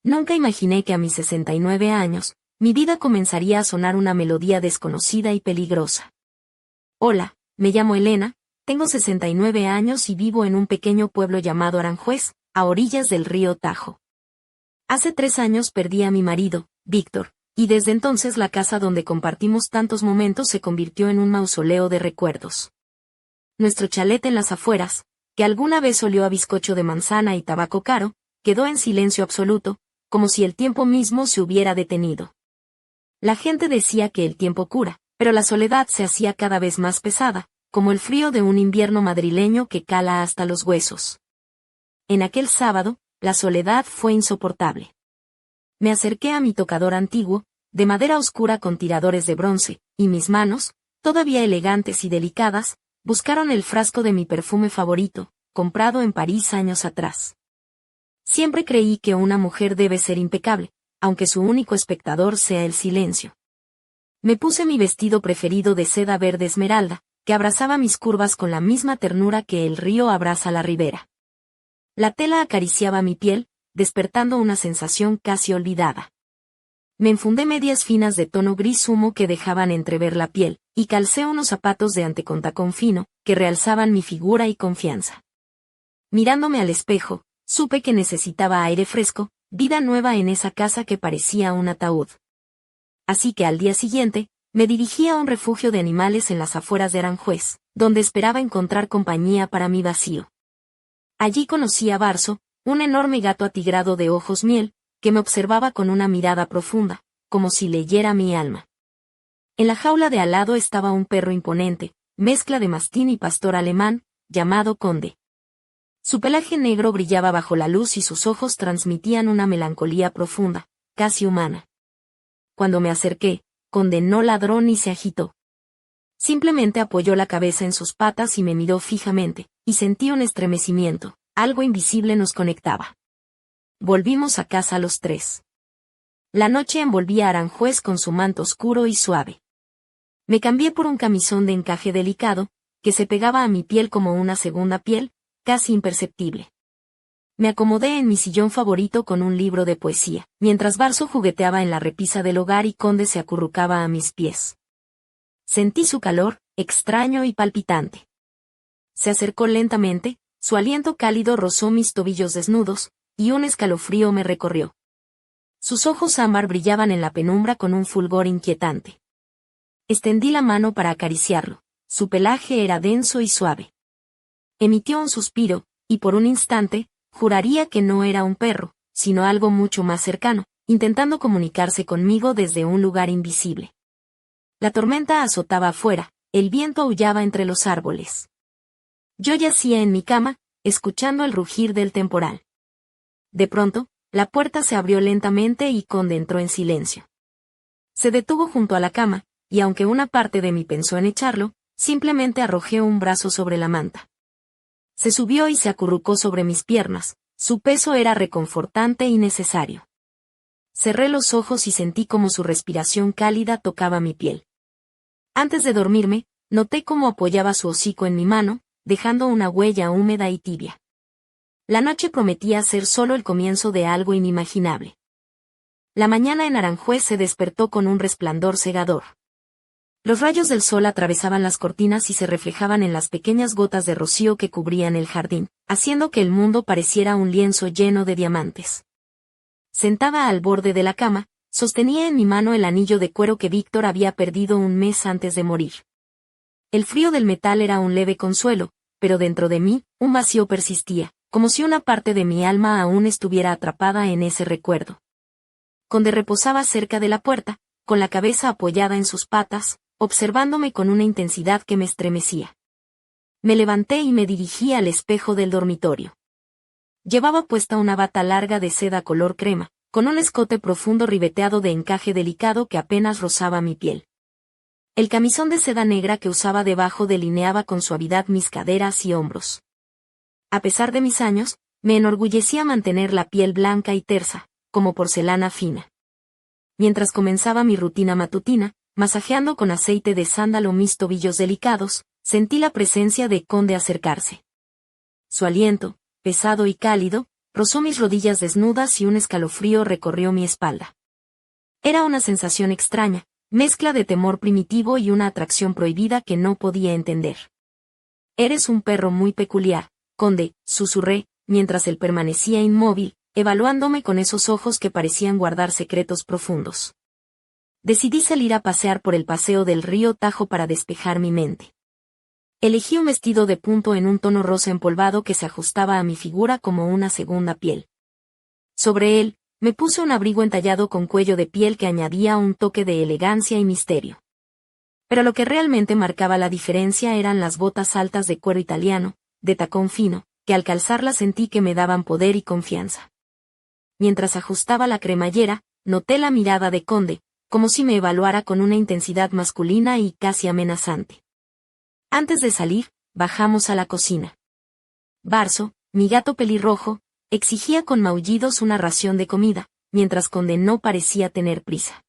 Nunca imaginé que a mis 69 años, mi vida comenzaría a sonar una melodía desconocida y peligrosa. Hola, me llamo Elena, tengo 69 años y vivo en un pequeño pueblo llamado Aranjuez, a orillas del río Tajo. Hace 3 años perdí a mi marido, Víctor, y desde entonces la casa donde compartimos tantos momentos se convirtió en un mausoleo de recuerdos. Nuestro chalet en las afueras, que alguna vez olió a bizcocho de manzana y tabaco caro, quedó en silencio absoluto, como si el tiempo mismo se hubiera detenido. La gente decía que el tiempo cura, pero la soledad se hacía cada vez más pesada, como el frío de un invierno madrileño que cala hasta los huesos. En aquel sábado, la soledad fue insoportable. Me acerqué a mi tocador antiguo, de madera oscura con tiradores de bronce, y mis manos, todavía elegantes y delicadas, buscaron el frasco de mi perfume favorito, comprado en París años atrás. Siempre creí que una mujer debe ser impecable, aunque su único espectador sea el silencio. Me puse mi vestido preferido de seda verde esmeralda, que abrazaba mis curvas con la misma ternura que el río abraza la ribera. La tela acariciaba mi piel, despertando una sensación casi olvidada. Me enfundé medias finas de tono gris humo que dejaban entrever la piel, y calcé unos zapatos de ante con tacón fino, que realzaban mi figura y confianza. Mirándome al espejo, supe que necesitaba aire fresco, vida nueva en esa casa que parecía un ataúd. Así que al día siguiente, me dirigí a un refugio de animales en las afueras de Aranjuez, donde esperaba encontrar compañía para mi vacío. Allí conocí a Barso, un enorme gato atigrado de ojos miel, que me observaba con una mirada profunda, como si leyera mi alma. En la jaula de al lado estaba un perro imponente, mezcla de mastín y pastor alemán, llamado Conde. Su pelaje negro brillaba bajo la luz y sus ojos transmitían una melancolía profunda, casi humana. Cuando me acerqué, Conde no ladró ni se agitó. Simplemente apoyó la cabeza en sus patas y me miró fijamente, y sentí un estremecimiento, algo invisible nos conectaba. Volvimos a casa los tres. La noche envolvía a Aranjuez con su manto oscuro y suave. Me cambié por un camisón de encaje delicado, que se pegaba a mi piel como una segunda piel, casi imperceptible. Me acomodé en mi sillón favorito con un libro de poesía, mientras Barso jugueteaba en la repisa del hogar y Conde se acurrucaba a mis pies. Sentí su calor, extraño y palpitante. Se acercó lentamente, su aliento cálido rozó mis tobillos desnudos, y un escalofrío me recorrió. Sus ojos ámbar brillaban en la penumbra con un fulgor inquietante. Extendí la mano para acariciarlo, su pelaje era denso y suave. Emitió un suspiro, y por un instante, juraría que no era un perro, sino algo mucho más cercano, intentando comunicarse conmigo desde un lugar invisible. La tormenta azotaba afuera, el viento aullaba entre los árboles. Yo yacía en mi cama, escuchando el rugir del temporal. De pronto, la puerta se abrió lentamente y Conde entró en silencio. Se detuvo junto a la cama, y aunque una parte de mí pensó en echarlo, simplemente arrojé un brazo sobre la manta. Se subió y se acurrucó sobre mis piernas, su peso era reconfortante y necesario. Cerré los ojos y sentí como su respiración cálida tocaba mi piel. Antes de dormirme, noté cómo apoyaba su hocico en mi mano, dejando una huella húmeda y tibia. La noche prometía ser solo el comienzo de algo inimaginable. La mañana en Aranjuez se despertó con un resplandor cegador. Los rayos del sol atravesaban las cortinas y se reflejaban en las pequeñas gotas de rocío que cubrían el jardín, haciendo que el mundo pareciera un lienzo lleno de diamantes. Sentada al borde de la cama, sostenía en mi mano el anillo de cuero que Víctor había perdido un mes antes de morir. El frío del metal era un leve consuelo, pero dentro de mí, un vacío persistía, como si una parte de mi alma aún estuviera atrapada en ese recuerdo. Conde reposaba cerca de la puerta, con la cabeza apoyada en sus patas, observándome con una intensidad que me estremecía. Me levanté y me dirigí al espejo del dormitorio. Llevaba puesta una bata larga de seda color crema, con un escote profundo ribeteado de encaje delicado que apenas rozaba mi piel. El camisón de seda negra que usaba debajo delineaba con suavidad mis caderas y hombros. A pesar de mis años, me enorgullecía mantener la piel blanca y tersa, como porcelana fina. Mientras comenzaba mi rutina matutina, masajeando con aceite de sándalo mis tobillos delicados, sentí la presencia de Conde acercarse. Su aliento, pesado y cálido, rozó mis rodillas desnudas y un escalofrío recorrió mi espalda. Era una sensación extraña, mezcla de temor primitivo y una atracción prohibida que no podía entender. «Eres un perro muy peculiar, conde», susurré, mientras él permanecía inmóvil, evaluándome con esos ojos que parecían guardar secretos profundos. Decidí salir a pasear por el paseo del río Tajo para despejar mi mente. Elegí un vestido de punto en un tono rosa empolvado que se ajustaba a mi figura como una segunda piel. Sobre él, me puse un abrigo entallado con cuello de piel que añadía un toque de elegancia y misterio. Pero lo que realmente marcaba la diferencia eran las botas altas de cuero italiano, de tacón fino, que al calzarlas sentí que me daban poder y confianza. Mientras ajustaba la cremallera, noté la mirada de Conde, como si me evaluara con una intensidad masculina y casi amenazante. Antes de salir, bajamos a la cocina. Barso, mi gato pelirrojo, exigía con maullidos una ración de comida, mientras Conde no parecía tener prisa.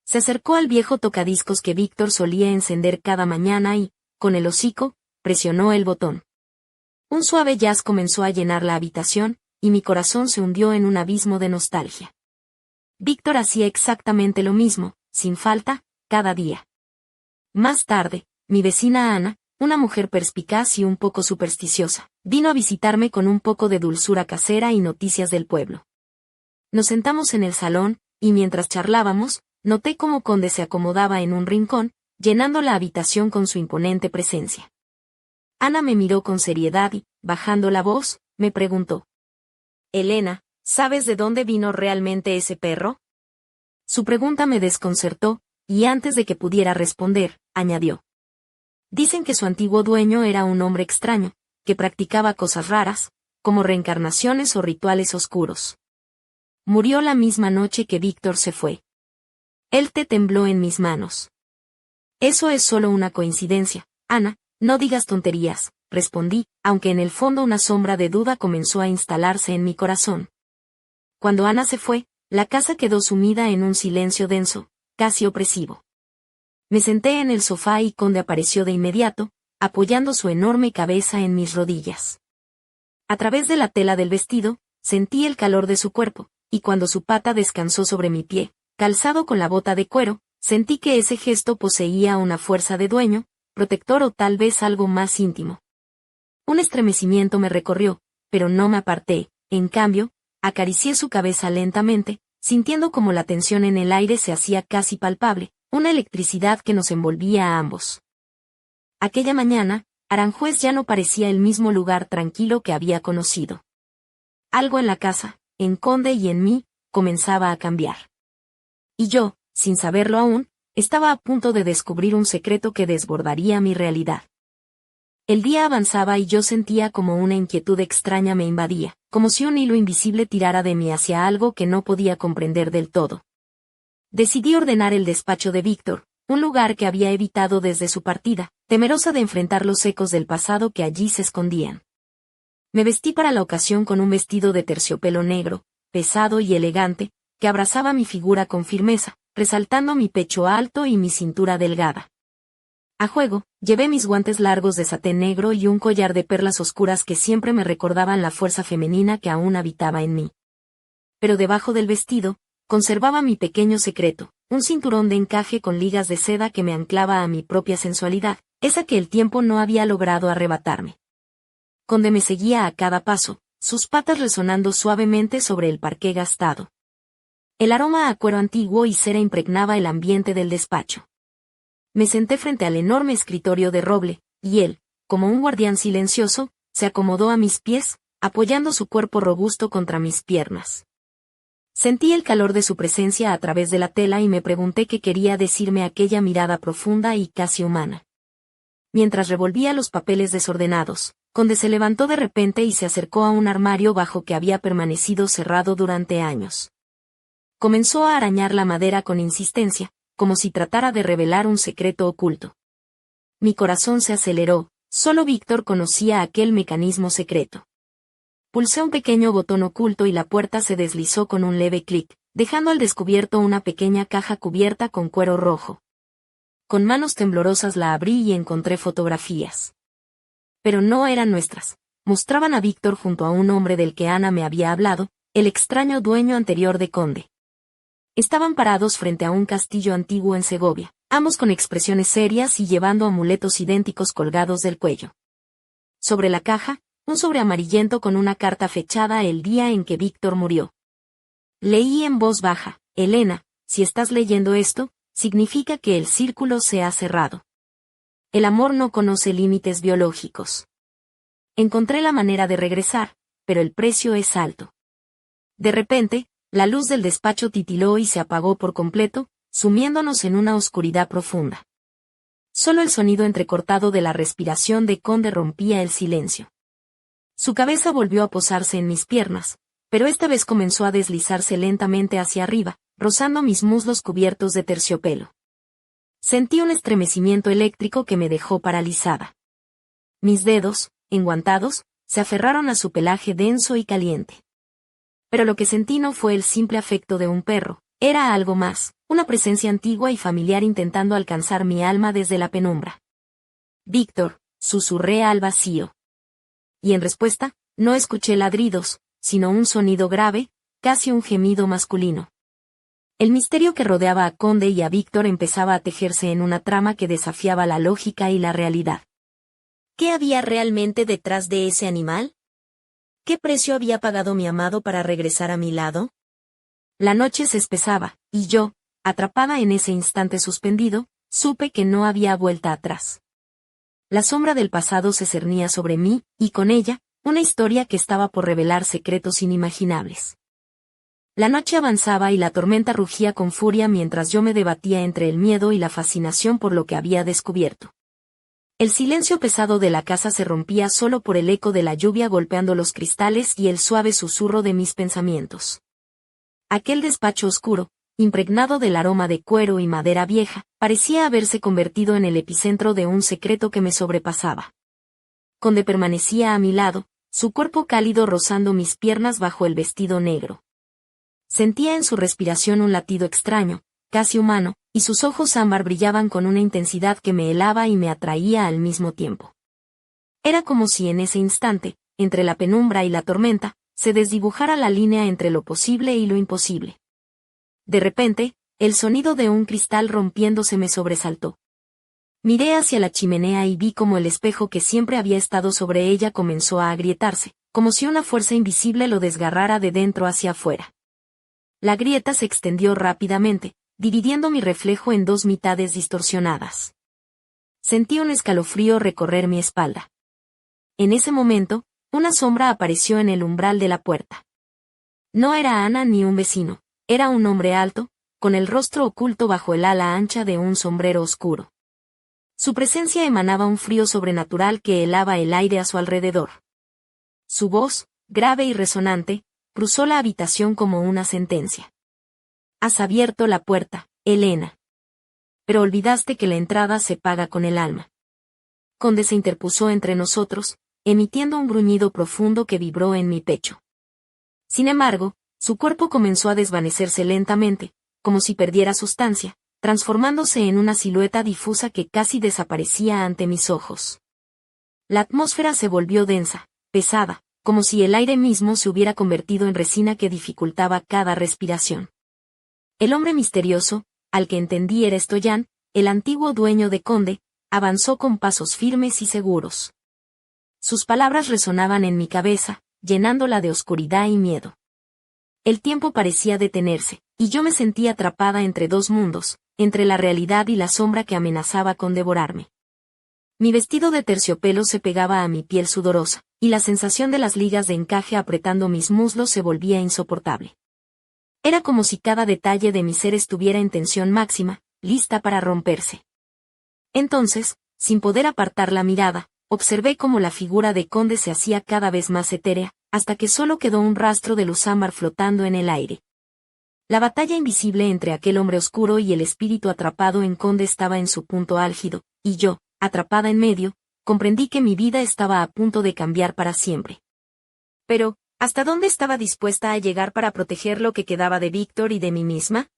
Se acercó al viejo tocadiscos que Víctor solía encender cada mañana y, con el hocico, presionó el botón. Un suave jazz comenzó a llenar la habitación, y mi corazón se hundió en un abismo de nostalgia. Víctor hacía exactamente lo mismo, sin falta, cada día. Más tarde, mi vecina Ana, una mujer perspicaz y un poco supersticiosa, vino a visitarme con un poco de dulzura casera y noticias del pueblo. Nos sentamos en el salón, y mientras charlábamos, noté cómo Conde se acomodaba en un rincón, llenando la habitación con su imponente presencia. Ana me miró con seriedad y, bajando la voz, me preguntó: «Elena, ¿sabes de dónde vino realmente ese perro?». Su pregunta me desconcertó, y antes de que pudiera responder, añadió: «Dicen que su antiguo dueño era un hombre extraño, que practicaba cosas raras, como reencarnaciones o rituales oscuros. Murió la misma noche que Víctor se fue. Él te tembló en mis manos». «Eso es solo una coincidencia, Ana, no digas tonterías», respondí, aunque en el fondo una sombra de duda comenzó a instalarse en mi corazón. Cuando Ana se fue, la casa quedó sumida en un silencio denso, casi opresivo. Me senté en el sofá y Conde apareció de inmediato, apoyando su enorme cabeza en mis rodillas. A través de la tela del vestido, sentí el calor de su cuerpo, y cuando su pata descansó sobre mi pie, calzado con la bota de cuero, sentí que ese gesto poseía una fuerza de dueño, protector o tal vez algo más íntimo. Un estremecimiento me recorrió, pero no me aparté, en cambio, acaricié su cabeza lentamente, sintiendo como la tensión en el aire se hacía casi palpable, una electricidad que nos envolvía a ambos. Aquella mañana, Aranjuez ya no parecía el mismo lugar tranquilo que había conocido. Algo en la casa, en Conde y en mí, comenzaba a cambiar. Y yo, sin saberlo aún, estaba a punto de descubrir un secreto que desbordaría mi realidad. El día avanzaba y yo sentía como una inquietud extraña me invadía, como si un hilo invisible tirara de mí hacia algo que no podía comprender del todo. Decidí ordenar el despacho de Víctor, un lugar que había evitado desde su partida, temerosa de enfrentar los ecos del pasado que allí se escondían. Me vestí para la ocasión con un vestido de terciopelo negro, pesado y elegante, que abrazaba mi figura con firmeza, resaltando mi pecho alto y mi cintura delgada. A juego, llevé mis guantes largos de satén negro y un collar de perlas oscuras que siempre me recordaban la fuerza femenina que aún habitaba en mí. Pero debajo del vestido, conservaba mi pequeño secreto, un cinturón de encaje con ligas de seda que me anclaba a mi propia sensualidad, esa que el tiempo no había logrado arrebatarme. Conde me seguía a cada paso, sus patas resonando suavemente sobre el parqué gastado. El aroma a cuero antiguo y cera impregnaba el ambiente del despacho. Me senté frente al enorme escritorio de roble, y él, como un guardián silencioso, se acomodó a mis pies, apoyando su cuerpo robusto contra mis piernas. Sentí el calor de su presencia a través de la tela y me pregunté qué quería decirme aquella mirada profunda y casi humana. Mientras revolvía los papeles desordenados, Conde se levantó de repente y se acercó a un armario bajo que había permanecido cerrado durante años. Comenzó a arañar la madera con insistencia, como si tratara de revelar un secreto oculto. Mi corazón se aceleró, solo Víctor conocía aquel mecanismo secreto. Pulsé un pequeño botón oculto y la puerta se deslizó con un leve clic, dejando al descubierto una pequeña caja cubierta con cuero rojo. Con manos temblorosas la abrí y encontré fotografías. Pero no eran nuestras, mostraban a Víctor junto a un hombre del que Ana me había hablado, el extraño dueño anterior de Conde. Estaban parados frente a un castillo antiguo en Segovia, ambos con expresiones serias y llevando amuletos idénticos colgados del cuello. Sobre la caja, un sobre amarillento con una carta fechada el día en que Víctor murió. Leí en voz baja: Elena, si estás leyendo esto, significa que el círculo se ha cerrado. El amor no conoce límites biológicos. Encontré la manera de regresar, pero el precio es alto. De repente, la luz del despacho titiló y se apagó por completo, sumiéndonos en una oscuridad profunda. Solo el sonido entrecortado de la respiración de Conde rompía el silencio. Su cabeza volvió a posarse en mis piernas, pero esta vez comenzó a deslizarse lentamente hacia arriba, rozando mis muslos cubiertos de terciopelo. Sentí un estremecimiento eléctrico que me dejó paralizada. Mis dedos, enguantados, se aferraron a su pelaje denso y caliente. Pero lo que sentí no fue el simple afecto de un perro, era algo más, una presencia antigua y familiar intentando alcanzar mi alma desde la penumbra. Víctor, susurré al vacío. Y en respuesta, no escuché ladridos, sino un sonido grave, casi un gemido masculino. El misterio que rodeaba a Conde y a Víctor empezaba a tejerse en una trama que desafiaba la lógica y la realidad. ¿Qué había realmente detrás de ese animal? ¿Qué precio había pagado mi amado para regresar a mi lado? La noche se espesaba, y yo, atrapada en ese instante suspendido, supe que no había vuelta atrás. La sombra del pasado se cernía sobre mí, y con ella, una historia que estaba por revelar secretos inimaginables. La noche avanzaba y la tormenta rugía con furia mientras yo me debatía entre el miedo y la fascinación por lo que había descubierto. El silencio pesado de la casa se rompía solo por el eco de la lluvia golpeando los cristales y el suave susurro de mis pensamientos. Aquel despacho oscuro, impregnado del aroma de cuero y madera vieja, parecía haberse convertido en el epicentro de un secreto que me sobrepasaba. Conde permanecía a mi lado, su cuerpo cálido rozando mis piernas bajo el vestido negro. Sentía en su respiración un latido extraño, casi humano, y sus ojos ámbar brillaban con una intensidad que me helaba y me atraía al mismo tiempo. Era como si en ese instante, entre la penumbra y la tormenta, se desdibujara la línea entre lo posible y lo imposible. De repente, el sonido de un cristal rompiéndose me sobresaltó. Miré hacia la chimenea y vi como el espejo que siempre había estado sobre ella comenzó a agrietarse, como si una fuerza invisible lo desgarrara de dentro hacia afuera. La grieta se extendió rápidamente, dividiendo mi reflejo en dos mitades distorsionadas. Sentí un escalofrío recorrer mi espalda. En ese momento, una sombra apareció en el umbral de la puerta. No era Ana ni un vecino, era un hombre alto, con el rostro oculto bajo el ala ancha de un sombrero oscuro. Su presencia emanaba un frío sobrenatural que helaba el aire a su alrededor. Su voz, grave y resonante, cruzó la habitación como una sentencia. Has abierto la puerta, Elena. Pero olvidaste que la entrada se paga con el alma. Conde se interpuso entre nosotros, emitiendo un gruñido profundo que vibró en mi pecho. Sin embargo, su cuerpo comenzó a desvanecerse lentamente, como si perdiera sustancia, transformándose en una silueta difusa que casi desaparecía ante mis ojos. La atmósfera se volvió densa, pesada, como si el aire mismo se hubiera convertido en resina que dificultaba cada respiración. El hombre misterioso, al que entendí era Stoyan, el antiguo dueño de Conde, avanzó con pasos firmes y seguros. Sus palabras resonaban en mi cabeza, llenándola de oscuridad y miedo. El tiempo parecía detenerse, y yo me sentía atrapada entre dos mundos, entre la realidad y la sombra que amenazaba con devorarme. Mi vestido de terciopelo se pegaba a mi piel sudorosa, y la sensación de las ligas de encaje apretando mis muslos se volvía insoportable. Era como si cada detalle de mi ser estuviera en tensión máxima, lista para romperse. Entonces, sin poder apartar la mirada, observé cómo la figura de Conde se hacía cada vez más etérea, hasta que solo quedó un rastro de luz ámbar flotando en el aire. La batalla invisible entre aquel hombre oscuro y el espíritu atrapado en Conde estaba en su punto álgido, y yo, atrapada en medio, comprendí que mi vida estaba a punto de cambiar para siempre. Pero, ¿hasta dónde estaba dispuesta a llegar para proteger lo que quedaba de Víctor y de mí misma?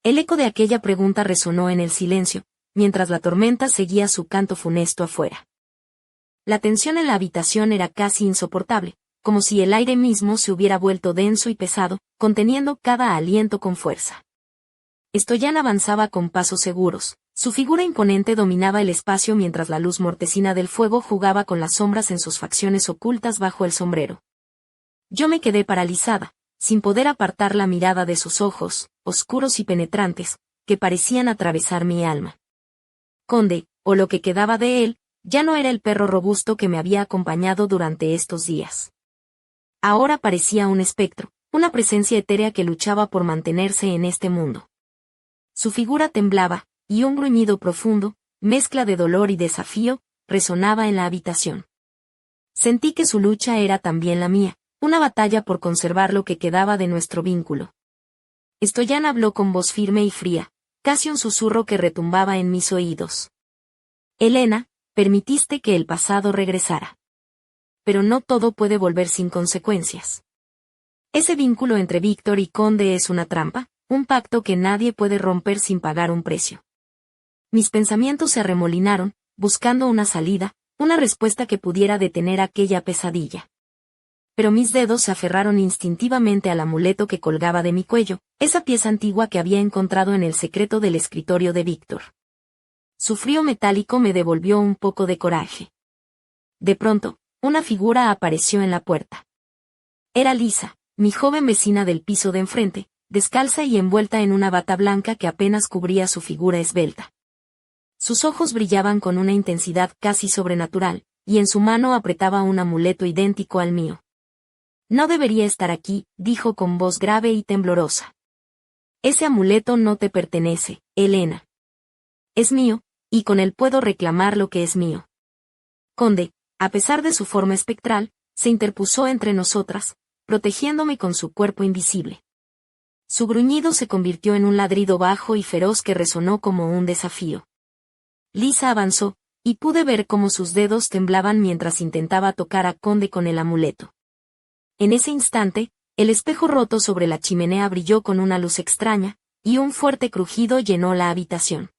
El eco de aquella pregunta resonó en el silencio, mientras la tormenta seguía su canto funesto afuera. La tensión en la habitación era casi insoportable, como si el aire mismo se hubiera vuelto denso y pesado, conteniendo cada aliento con fuerza. Stoyan avanzaba con pasos seguros. Su figura imponente dominaba el espacio mientras la luz mortecina del fuego jugaba con las sombras en sus facciones ocultas bajo el sombrero. Yo me quedé paralizada, sin poder apartar la mirada de sus ojos, oscuros y penetrantes, que parecían atravesar mi alma. Conde, o lo que quedaba de él, ya no era el perro robusto que me había acompañado durante estos días. Ahora parecía un espectro, una presencia etérea que luchaba por mantenerse en este mundo. Su figura temblaba, y un gruñido profundo, mezcla de dolor y desafío, resonaba en la habitación. Sentí que su lucha era también la mía, una batalla por conservar lo que quedaba de nuestro vínculo. Stoyan habló con voz firme y fría, casi un susurro que retumbaba en mis oídos. Elena, permitiste que el pasado regresara. Pero no todo puede volver sin consecuencias. Ese vínculo entre Víctor y Conde es una trampa, un pacto que nadie puede romper sin pagar un precio. Mis pensamientos se arremolinaron, buscando una salida, una respuesta que pudiera detener aquella pesadilla. Pero mis dedos se aferraron instintivamente al amuleto que colgaba de mi cuello, esa pieza antigua que había encontrado en el secreto del escritorio de Víctor. Su frío metálico me devolvió un poco de coraje. De pronto, una figura apareció en la puerta. Era Lisa, mi joven vecina del piso de enfrente, descalza y envuelta en una bata blanca que apenas cubría su figura esbelta. Sus ojos brillaban con una intensidad casi sobrenatural, y en su mano apretaba un amuleto idéntico al mío. No debería estar aquí, dijo con voz grave y temblorosa. Ese amuleto no te pertenece, Elena. Es mío, y con él puedo reclamar lo que es mío. Conde, a pesar de su forma espectral, se interpuso entre nosotras, protegiéndome con su cuerpo invisible. Su gruñido se convirtió en un ladrido bajo y feroz que resonó como un desafío. Lisa avanzó, y pude ver cómo sus dedos temblaban mientras intentaba tocar a Conde con el amuleto. En ese instante, el espejo roto sobre la chimenea brilló con una luz extraña, y un fuerte crujido llenó la habitación.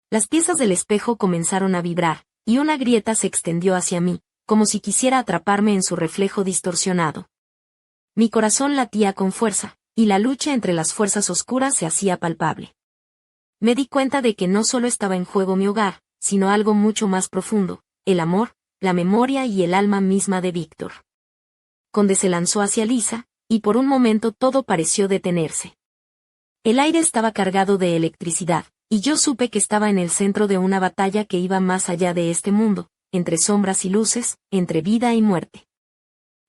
Las piezas del espejo comenzaron a vibrar, y una grieta se extendió hacia mí, como si quisiera atraparme en su reflejo distorsionado. Mi corazón latía con fuerza, y la lucha entre las fuerzas oscuras se hacía palpable. Me di cuenta de que no solo estaba en juego mi hogar, sino algo mucho más profundo, el amor, la memoria y el alma misma de Víctor. Conde se lanzó hacia Lisa, y por un momento todo pareció detenerse. El aire estaba cargado de electricidad, y yo supe que estaba en el centro de una batalla que iba más allá de este mundo, entre sombras y luces, entre vida y muerte.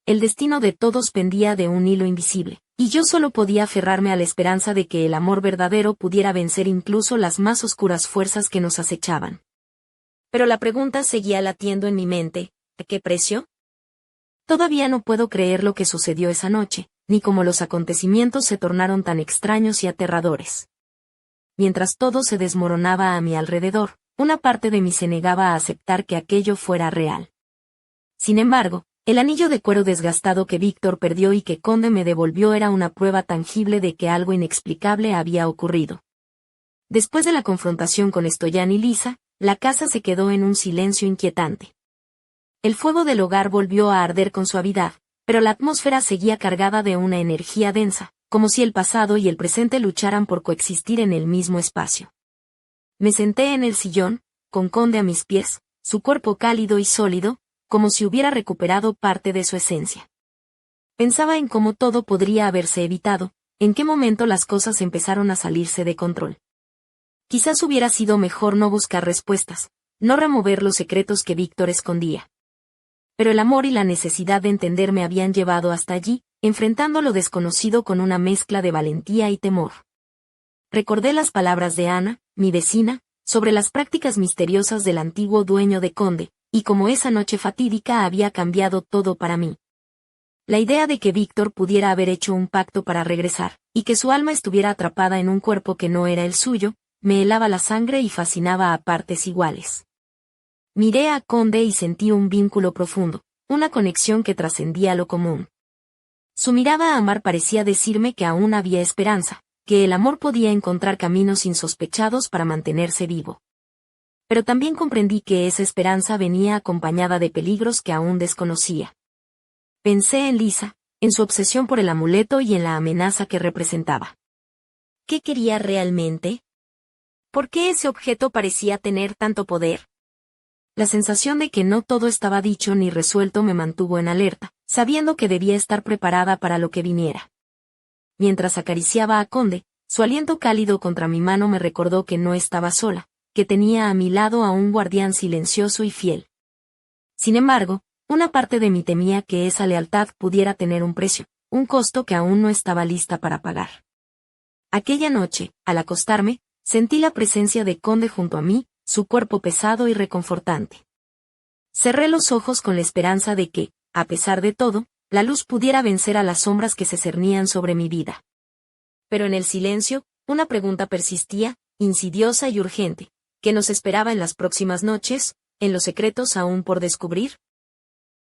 El destino de todos pendía de un hilo invisible, y yo solo podía aferrarme a la esperanza de que el amor verdadero pudiera vencer incluso las más oscuras fuerzas que nos acechaban. Pero la pregunta seguía latiendo en mi mente, ¿a qué precio? Todavía no puedo creer lo que sucedió esa noche, ni cómo los acontecimientos se tornaron tan extraños y aterradores. Mientras todo se desmoronaba a mi alrededor, una parte de mí se negaba a aceptar que aquello fuera real. Sin embargo, el anillo de cuero desgastado que Víctor perdió y que Conde me devolvió era una prueba tangible de que algo inexplicable había ocurrido. Después de la confrontación con Stoyan y Lisa, la casa se quedó en un silencio inquietante. El fuego del hogar volvió a arder con suavidad, pero la atmósfera seguía cargada de una energía densa, como si el pasado y el presente lucharan por coexistir en el mismo espacio. Me senté en el sillón, con Conde a mis pies, su cuerpo cálido y sólido, como si hubiera recuperado parte de su esencia. Pensaba en cómo todo podría haberse evitado, en qué momento las cosas empezaron a salirse de control. Quizás hubiera sido mejor no buscar respuestas, no remover los secretos que Víctor escondía. Pero el amor y la necesidad de entender me habían llevado hasta allí, enfrentando lo desconocido con una mezcla de valentía y temor. Recordé las palabras de Ana, mi vecina, sobre las prácticas misteriosas del antiguo dueño de Conde, y cómo esa noche fatídica había cambiado todo para mí. La idea de que Víctor pudiera haber hecho un pacto para regresar, y que su alma estuviera atrapada en un cuerpo que no era el suyo, me helaba la sangre y fascinaba a partes iguales. Miré a Conde y sentí un vínculo profundo, una conexión que trascendía lo común. Su mirada a amar parecía decirme que aún había esperanza, que el amor podía encontrar caminos insospechados para mantenerse vivo. Pero también comprendí que esa esperanza venía acompañada de peligros que aún desconocía. Pensé en Lisa, en su obsesión por el amuleto y en la amenaza que representaba. ¿Qué quería realmente? ¿Por qué ese objeto parecía tener tanto poder? La sensación de que no todo estaba dicho ni resuelto me mantuvo en alerta, sabiendo que debía estar preparada para lo que viniera. Mientras acariciaba a Conde, su aliento cálido contra mi mano me recordó que no estaba sola, que tenía a mi lado a un guardián silencioso y fiel. Sin embargo, una parte de mí temía que esa lealtad pudiera tener un precio, un costo que aún no estaba lista para pagar. Aquella noche, al acostarme, sentí la presencia de Conde junto a mí, su cuerpo pesado y reconfortante. Cerré los ojos con la esperanza de que, a pesar de todo, la luz pudiera vencer a las sombras que se cernían sobre mi vida. Pero en el silencio, una pregunta persistía, insidiosa y urgente, ¿qué nos esperaba en las próximas noches, en los secretos aún por descubrir?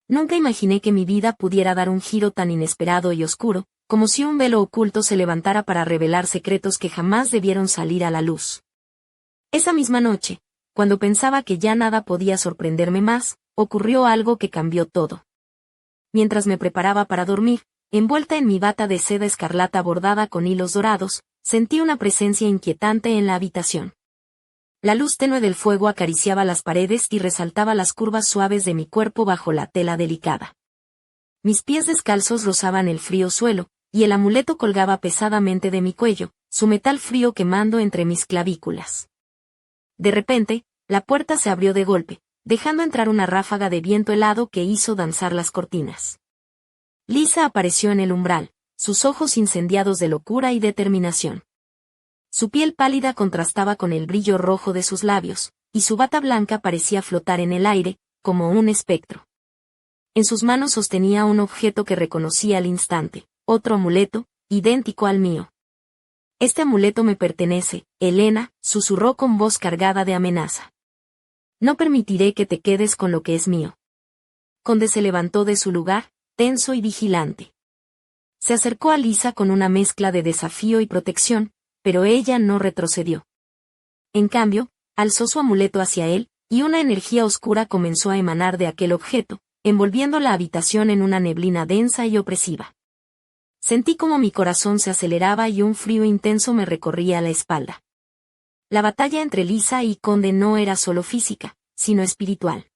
Nunca imaginé que mi vida pudiera dar un giro tan inesperado y oscuro, como si un velo oculto se levantara para revelar secretos que jamás debieron salir a la luz. Esa misma noche, cuando pensaba que ya nada podía sorprenderme más, ocurrió algo que cambió todo. Mientras me preparaba para dormir, envuelta en mi bata de seda escarlata bordada con hilos dorados, sentí una presencia inquietante en la habitación. La luz tenue del fuego acariciaba las paredes y resaltaba las curvas suaves de mi cuerpo bajo la tela delicada. Mis pies descalzos rozaban el frío suelo, y el amuleto colgaba pesadamente de mi cuello, su metal frío quemando entre mis clavículas. De repente, la puerta se abrió de golpe, dejando entrar una ráfaga de viento helado que hizo danzar las cortinas. Lisa apareció en el umbral, sus ojos incendiados de locura y determinación. Su piel pálida contrastaba con el brillo rojo de sus labios, y su bata blanca parecía flotar en el aire, como un espectro. En sus manos sostenía un objeto que reconocí al instante, otro amuleto, idéntico al mío. Este amuleto me pertenece, Helena, susurró con voz cargada de amenaza. No permitiré que te quedes con lo que es mío. Conde se levantó de su lugar, tenso y vigilante. Se acercó a Lisa con una mezcla de desafío y protección, pero ella no retrocedió. En cambio, alzó su amuleto hacia él, y una energía oscura comenzó a emanar de aquel objeto, envolviendo la habitación en una neblina densa y opresiva. Sentí como mi corazón se aceleraba y un frío intenso me recorría la espalda. La batalla entre Lisa y Conde no era solo física, sino espiritual.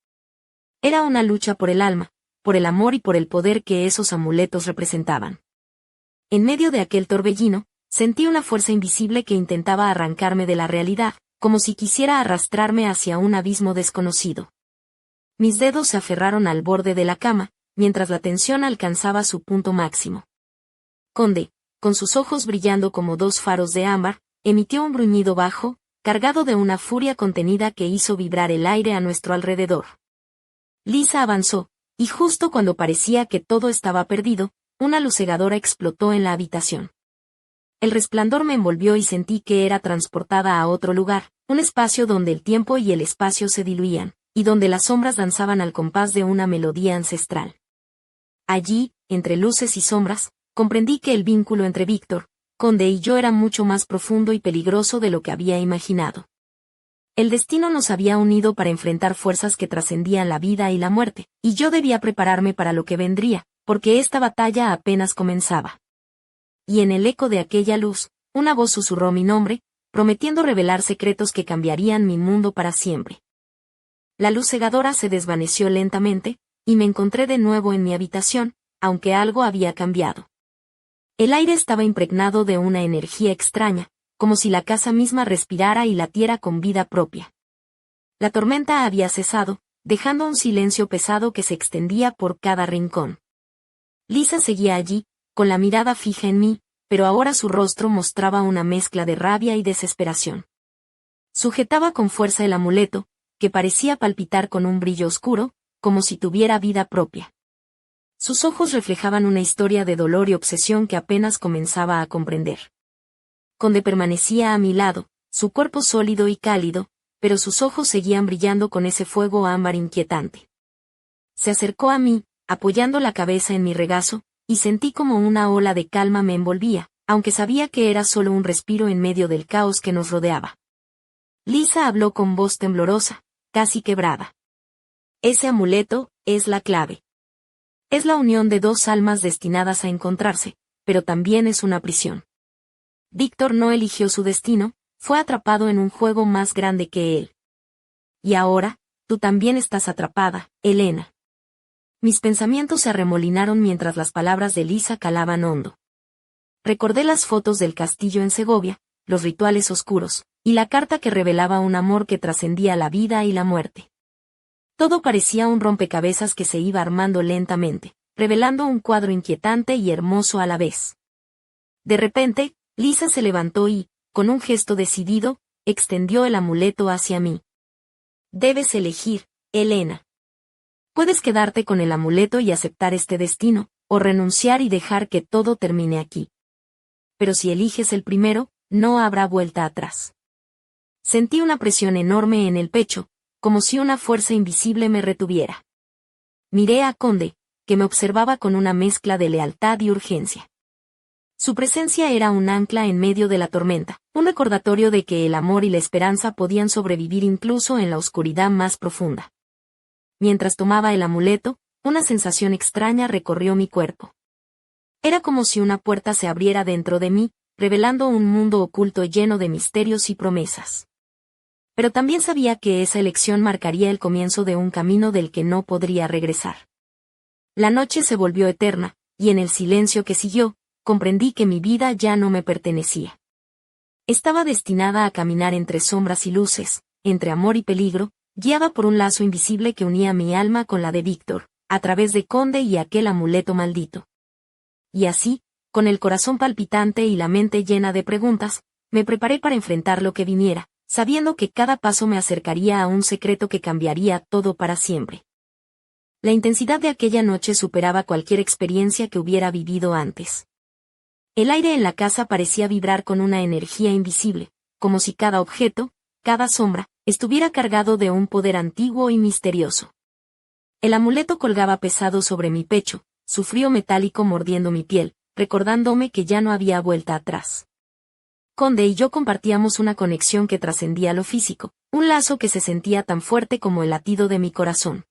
Era una lucha por el alma, por el amor y por el poder que esos amuletos representaban. En medio de aquel torbellino, sentí una fuerza invisible que intentaba arrancarme de la realidad, como si quisiera arrastrarme hacia un abismo desconocido. Mis dedos se aferraron al borde de la cama, mientras la tensión alcanzaba su punto máximo. Conde, con sus ojos brillando como dos faros de ámbar, emitió un gruñido bajo, cargado de una furia contenida que hizo vibrar el aire a nuestro alrededor. Lisa avanzó, y justo cuando parecía que todo estaba perdido, una luz cegadora explotó en la habitación. El resplandor me envolvió y sentí que era transportada a otro lugar, un espacio donde el tiempo y el espacio se diluían, y donde las sombras danzaban al compás de una melodía ancestral. Allí, entre luces y sombras, comprendí que el vínculo entre Víctor, Conde y yo era mucho más profundo y peligroso de lo que había imaginado. El destino nos había unido para enfrentar fuerzas que trascendían la vida y la muerte, y yo debía prepararme para lo que vendría, porque esta batalla apenas comenzaba. Y en el eco de aquella luz, una voz susurró mi nombre, prometiendo revelar secretos que cambiarían mi mundo para siempre. La luz cegadora se desvaneció lentamente, y me encontré de nuevo en mi habitación, aunque algo había cambiado. El aire estaba impregnado de una energía extraña, como si la casa misma respirara y latiera con vida propia. La tormenta había cesado, dejando un silencio pesado que se extendía por cada rincón. Lisa seguía allí, con la mirada fija en mí, pero ahora su rostro mostraba una mezcla de rabia y desesperación. Sujetaba con fuerza el amuleto, que parecía palpitar con un brillo oscuro, como si tuviera vida propia. Sus ojos reflejaban una historia de dolor y obsesión que apenas comenzaba a comprender. Conde permanecía a mi lado, su cuerpo sólido y cálido, pero sus ojos seguían brillando con ese fuego ámbar inquietante. Se acercó a mí, apoyando la cabeza en mi regazo, y sentí como una ola de calma me envolvía, aunque sabía que era solo un respiro en medio del caos que nos rodeaba. Lisa habló con voz temblorosa, casi quebrada. Ese amuleto es la clave. Es la unión de dos almas destinadas a encontrarse, pero también es una prisión. Víctor no eligió su destino, fue atrapado en un juego más grande que él. Y ahora, tú también estás atrapada, Elena. Mis pensamientos se arremolinaron mientras las palabras de Lisa calaban hondo. Recordé las fotos del castillo en Segovia, los rituales oscuros, y la carta que revelaba un amor que trascendía la vida y la muerte. Todo parecía un rompecabezas que se iba armando lentamente, revelando un cuadro inquietante y hermoso a la vez. De repente, Lisa se levantó y, con un gesto decidido, extendió el amuleto hacia mí. Debes elegir, Elena. Puedes quedarte con el amuleto y aceptar este destino, o renunciar y dejar que todo termine aquí. Pero si eliges el primero, no habrá vuelta atrás. Sentí una presión enorme en el pecho, como si una fuerza invisible me retuviera. Miré a Conde, que me observaba con una mezcla de lealtad y urgencia. Su presencia era un ancla en medio de la tormenta, un recordatorio de que el amor y la esperanza podían sobrevivir incluso en la oscuridad más profunda. Mientras tomaba el amuleto, una sensación extraña recorrió mi cuerpo. Era como si una puerta se abriera dentro de mí, revelando un mundo oculto lleno de misterios y promesas. Pero también sabía que esa elección marcaría el comienzo de un camino del que no podría regresar. La noche se volvió eterna, y en el silencio que siguió, comprendí que mi vida ya no me pertenecía. Estaba destinada a caminar entre sombras y luces, entre amor y peligro, guiada por un lazo invisible que unía mi alma con la de Víctor, a través de Conde y aquel amuleto maldito. Y así, con el corazón palpitante y la mente llena de preguntas, me preparé para enfrentar lo que viniera, sabiendo que cada paso me acercaría a un secreto que cambiaría todo para siempre. La intensidad de aquella noche superaba cualquier experiencia que hubiera vivido antes. El aire en la casa parecía vibrar con una energía invisible, como si cada objeto, cada sombra, estuviera cargado de un poder antiguo y misterioso. El amuleto colgaba pesado sobre mi pecho, su frío metálico mordiendo mi piel, recordándome que ya no había vuelta atrás. Conde y yo compartíamos una conexión que trascendía lo físico, un lazo que se sentía tan fuerte como el latido de mi corazón.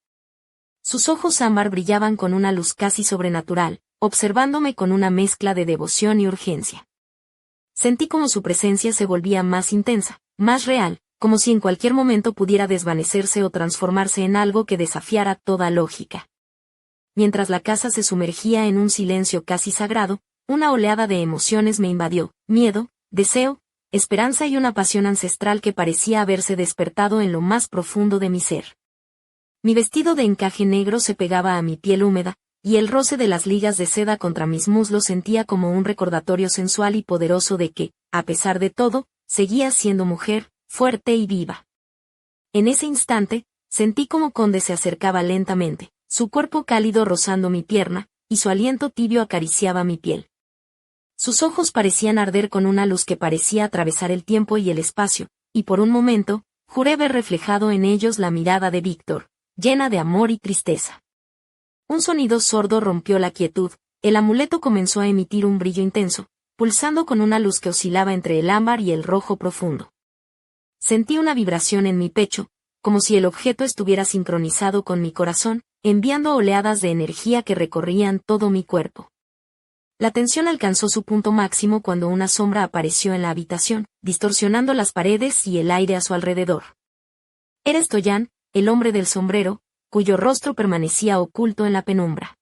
Sus ojos ámbar brillaban con una luz casi sobrenatural, observándome con una mezcla de devoción y urgencia. Sentí como su presencia se volvía más intensa, más real, como si en cualquier momento pudiera desvanecerse o transformarse en algo que desafiara toda lógica. Mientras la casa se sumergía en un silencio casi sagrado, una oleada de emociones me invadió, miedo, deseo, esperanza y una pasión ancestral que parecía haberse despertado en lo más profundo de mi ser. Mi vestido de encaje negro se pegaba a mi piel húmeda, y el roce de las ligas de seda contra mis muslos sentía como un recordatorio sensual y poderoso de que, a pesar de todo, seguía siendo mujer, fuerte y viva. En ese instante, sentí como Conde se acercaba lentamente, su cuerpo cálido rozando mi pierna, y su aliento tibio acariciaba mi piel. Sus ojos parecían arder con una luz que parecía atravesar el tiempo y el espacio, y por un momento, juré ver reflejado en ellos la mirada de Víctor, llena de amor y tristeza. Un sonido sordo rompió la quietud, el amuleto comenzó a emitir un brillo intenso, pulsando con una luz que oscilaba entre el ámbar y el rojo profundo. Sentí una vibración en mi pecho, como si el objeto estuviera sincronizado con mi corazón, enviando oleadas de energía que recorrían todo mi cuerpo. La tensión alcanzó su punto máximo cuando una sombra apareció en la habitación, distorsionando las paredes y el aire a su alrededor. Era Stoyan, el hombre del sombrero, cuyo rostro permanecía oculto en la penumbra.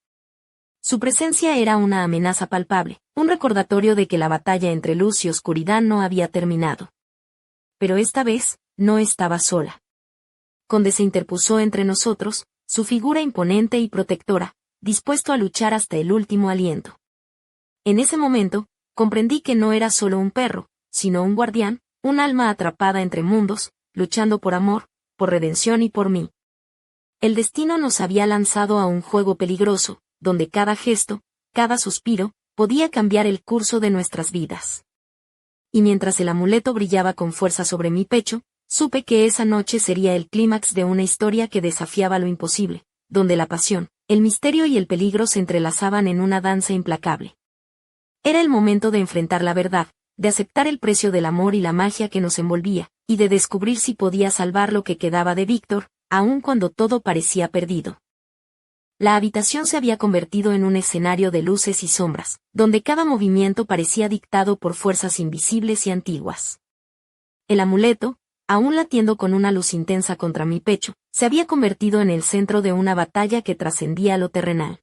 Su presencia era una amenaza palpable, un recordatorio de que la batalla entre luz y oscuridad no había terminado. Pero esta vez, no estaba sola. Conde se interpuso entre nosotros, su figura imponente y protectora, dispuesto a luchar hasta el último aliento. En ese momento, comprendí que no era solo un perro, sino un guardián, un alma atrapada entre mundos, luchando por amor, por redención y por mí. El destino nos había lanzado a un juego peligroso, donde cada gesto, cada suspiro, podía cambiar el curso de nuestras vidas. Y mientras el amuleto brillaba con fuerza sobre mi pecho, supe que esa noche sería el clímax de una historia que desafiaba lo imposible, donde la pasión, el misterio y el peligro se entrelazaban en una danza implacable. Era el momento de enfrentar la verdad, de aceptar el precio del amor y la magia que nos envolvía, y de descubrir si podía salvar lo que quedaba de Víctor, aun cuando todo parecía perdido. La habitación se había convertido en un escenario de luces y sombras, donde cada movimiento parecía dictado por fuerzas invisibles y antiguas. El amuleto, aún latiendo con una luz intensa contra mi pecho, se había convertido en el centro de una batalla que trascendía lo terrenal.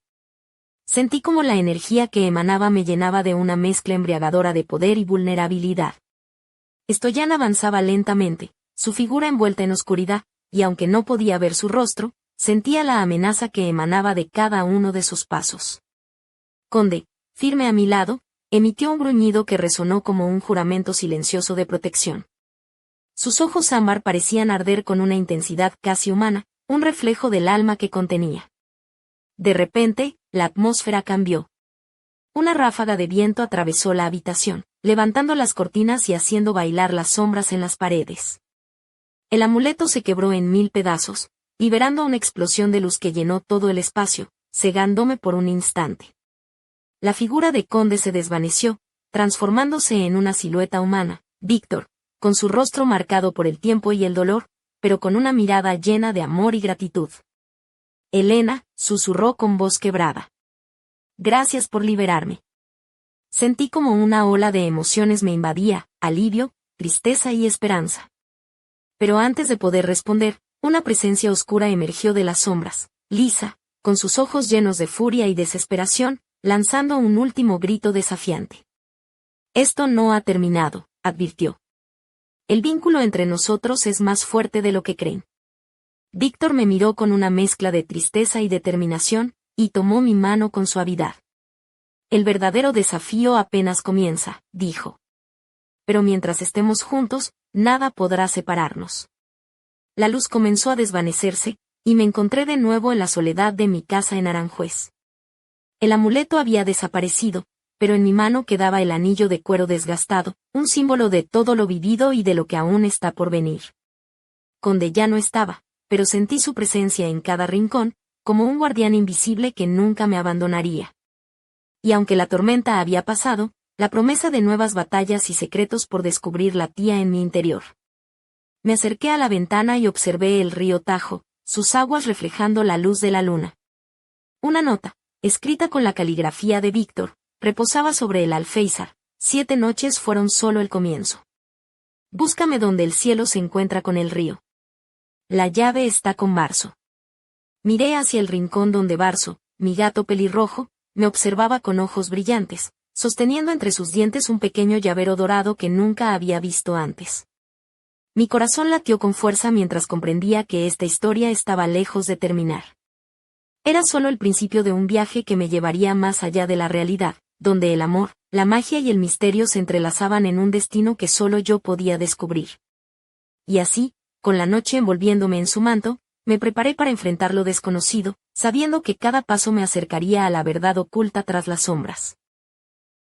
Sentí como la energía que emanaba me llenaba de una mezcla embriagadora de poder y vulnerabilidad. Stoyan avanzaba lentamente, su figura envuelta en oscuridad, y aunque no podía ver su rostro, sentía la amenaza que emanaba de cada uno de sus pasos. Conde, firme a mi lado, emitió un gruñido que resonó como un juramento silencioso de protección. Sus ojos ámbar parecían arder con una intensidad casi humana, un reflejo del alma que contenía. De repente, la atmósfera cambió. Una ráfaga de viento atravesó la habitación, levantando las cortinas y haciendo bailar las sombras en las paredes. El amuleto se quebró en 1000 pedazos, liberando una explosión de luz que llenó todo el espacio, cegándome por un instante. La figura de Conde se desvaneció, transformándose en una silueta humana, Víctor, con su rostro marcado por el tiempo y el dolor, pero con una mirada llena de amor y gratitud. Elena, susurró con voz quebrada. Gracias por liberarme. Sentí como una ola de emociones me invadía, alivio, tristeza y esperanza. Pero antes de poder responder, una presencia oscura emergió de las sombras, lisa, con sus ojos llenos de furia y desesperación, lanzando un último grito desafiante. Esto no ha terminado, advirtió. El vínculo entre nosotros es más fuerte de lo que creen. Víctor me miró con una mezcla de tristeza y determinación, y tomó mi mano con suavidad. El verdadero desafío apenas comienza, dijo. Pero mientras estemos juntos, nada podrá separarnos. La luz comenzó a desvanecerse, y me encontré de nuevo en la soledad de mi casa en Aranjuez. El amuleto había desaparecido, pero en mi mano quedaba el anillo de cuero desgastado, un símbolo de todo lo vivido y de lo que aún está por venir. Conde ya no estaba, pero sentí su presencia en cada rincón, como un guardián invisible que nunca me abandonaría. Y aunque la tormenta había pasado, la promesa de nuevas batallas y secretos por descubrir latía en mi interior. Me acerqué a la ventana y observé el río Tajo, sus aguas reflejando la luz de la luna. Una nota, escrita con la caligrafía de Víctor, reposaba sobre el alféizar. 7 noches fueron solo el comienzo. Búscame donde el cielo se encuentra con el río. La llave está con Barso. Miré hacia el rincón donde Barso, mi gato pelirrojo, me observaba con ojos brillantes, sosteniendo entre sus dientes un pequeño llavero dorado que nunca había visto antes. Mi corazón latió con fuerza mientras comprendía que esta historia estaba lejos de terminar. Era solo el principio de un viaje que me llevaría más allá de la realidad, donde el amor, la magia y el misterio se entrelazaban en un destino que solo yo podía descubrir. Y así, con la noche envolviéndome en su manto, me preparé para enfrentar lo desconocido, sabiendo que cada paso me acercaría a la verdad oculta tras las sombras.